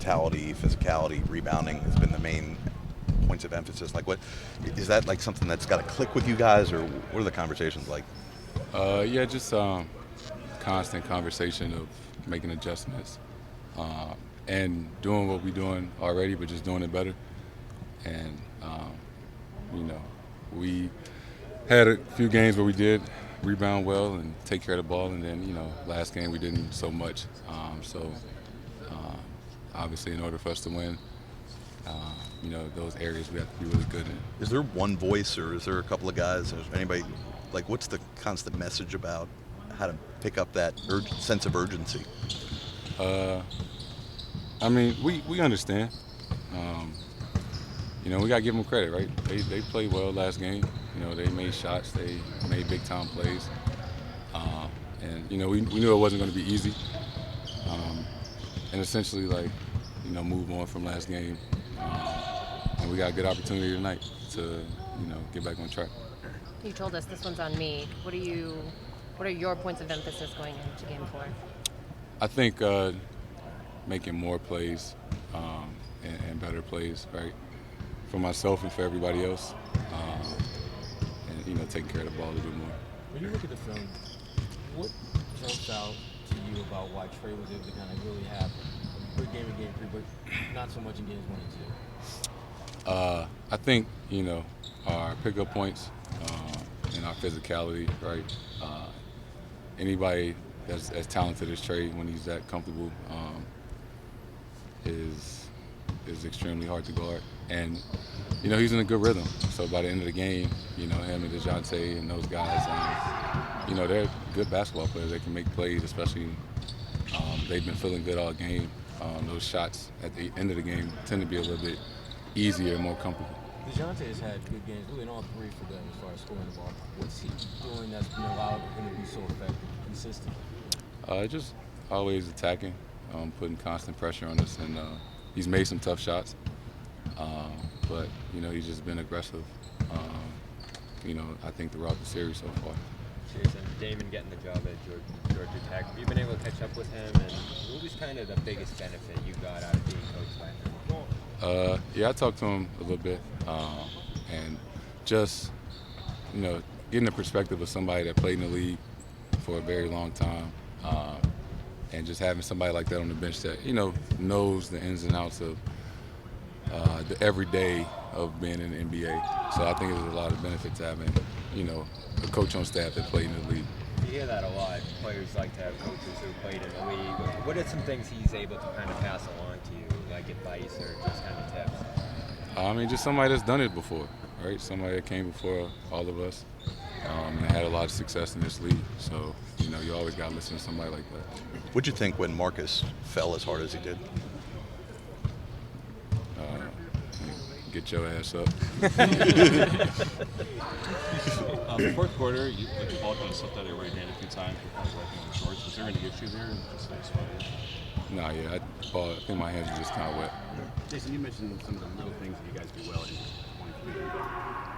mentality, physicality, rebounding has been the main points of emphasis. Like, what is that like something that's got to click with you guys, or what are the conversations like? Yeah, just constant conversation of making adjustments uh, and doing what we're doing already, but just doing it better. And you know, we had a few games where we did rebound well and take care of the ball, and then last game we didn't so much. So obviously, in order for us to win, those areas we have to be really good in. Is there one voice, or is there a couple of guys? Is anybody like? What's the constant message about how to pick up that sense of urgency? Uh, I mean, we understand. Um, we got to give them credit, right? They played well last game. They made shots. They made big time plays. Uh, and we knew it wasn't going to be easy. Um, and essentially, like, move on from last game. And we got a good opportunity tonight to get back on track. You told us this one's on me. What are your points of emphasis going into game 4? I think making more plays and better plays, right, for myself and for everybody else, and taking care of the ball a little bit more. When you look at the film, what jumps out to you about why Trey was able to kind of really have a good game in game 3, but not so much in games 1 and 2? I think our pickup points and our physicality, right. Anybody that's as talented as Trey, when he's that comfortable, is extremely hard to guard. And he's in a good rhythm. So by the end of the game, him and DeJounte and those guys, they're good basketball players. They can make plays, especially they've been feeling good all game. Those shots at the end of the game tend to be a little bit easier and more comfortable. DeJounte has had good games, really in all 3 for them as far as scoring the ball. What's he doing that's been allowed him to be so effective, consistent? Just always attacking, putting constant pressure on us, and he's made some tough shots. But he's just been aggressive. I think throughout the series so far. Jayson, Damon getting the job at Georgia Tech. Have you been able to catch up with him? And what was kind of the biggest benefit you got out of being coached by him? Yeah, I talked to him a little bit, and just getting the perspective of somebody that played in the league for a very long time, and just having somebody like that on the bench that knows the ins and outs of the everyday of being in the NBA. So I think there's a lot of benefit to having a coach on staff that played in the league. You hear that a lot. Players like to have coaches who played in the league. What are some things he's able to kind of pass along to you, like advice or just kind of tips? I mean, just somebody that's done it before, right? Somebody that came before all of us and had a lot of success in this league. So, you always got to listen to somebody like that. What'd you think when Marcus fell as hard as he did? Get your ass up. The fourth quarter, the ball kind of slipped out of your right hand a few times. Like on the shorts. Was there any issue there? Just nice play. Nah, yeah, I think my hands are just kind of wet. Jayson, you mentioned some of the little things that you guys do well in 23.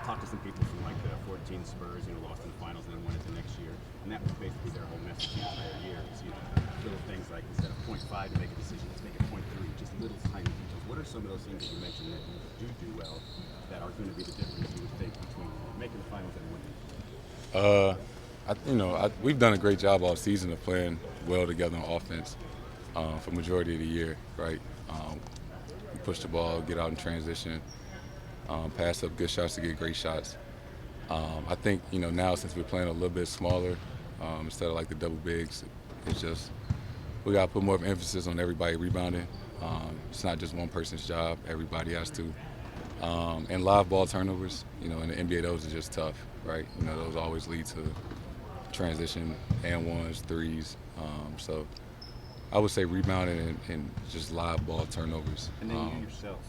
Talked to some people from like the 14 Spurs, lost in the finals and then won it the next year. And that was basically their whole message the entire year. So, little things like instead of 0.5 to make a decision, let's make it 0.3. Just little tiny details. What are some of those things that you mentioned that you do well that are going to be the difference you would think between making the finals and winning? We've done a great job all season of playing well together on offense for majority of the year, right? We push the ball, get out in transition, pass up good shots to get great shots. I think, now since we're playing a little bit smaller, instead of like the double bigs, it's just we got to put more of emphasis on everybody rebounding. It's not just one person's job. Everybody has to. And live ball turnovers, in the NBA, those are just tough, right? Those always lead to transition and ones, threes. So I would say rebounding and just live ball turnovers. And then you yourself,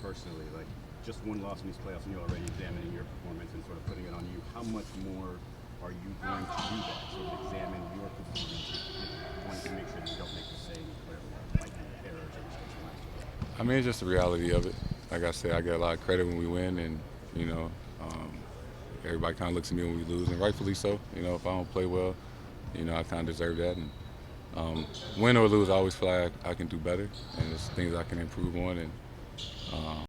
personally, like just one loss in these playoffs and you're already examining your performance and sort of putting it on you. How much more are you going to do that? Sort of examine your performance, wanting to make sure that you don't make the same errors or mistakes last year? I mean, it's just the reality of it. Like I said, I get a lot of credit when we win, and everybody kind of looks at me when we lose, and rightfully so. If I don't play well, I kind of deserve that, and Win or lose, I always feel like I can do better, and there's things I can improve on. And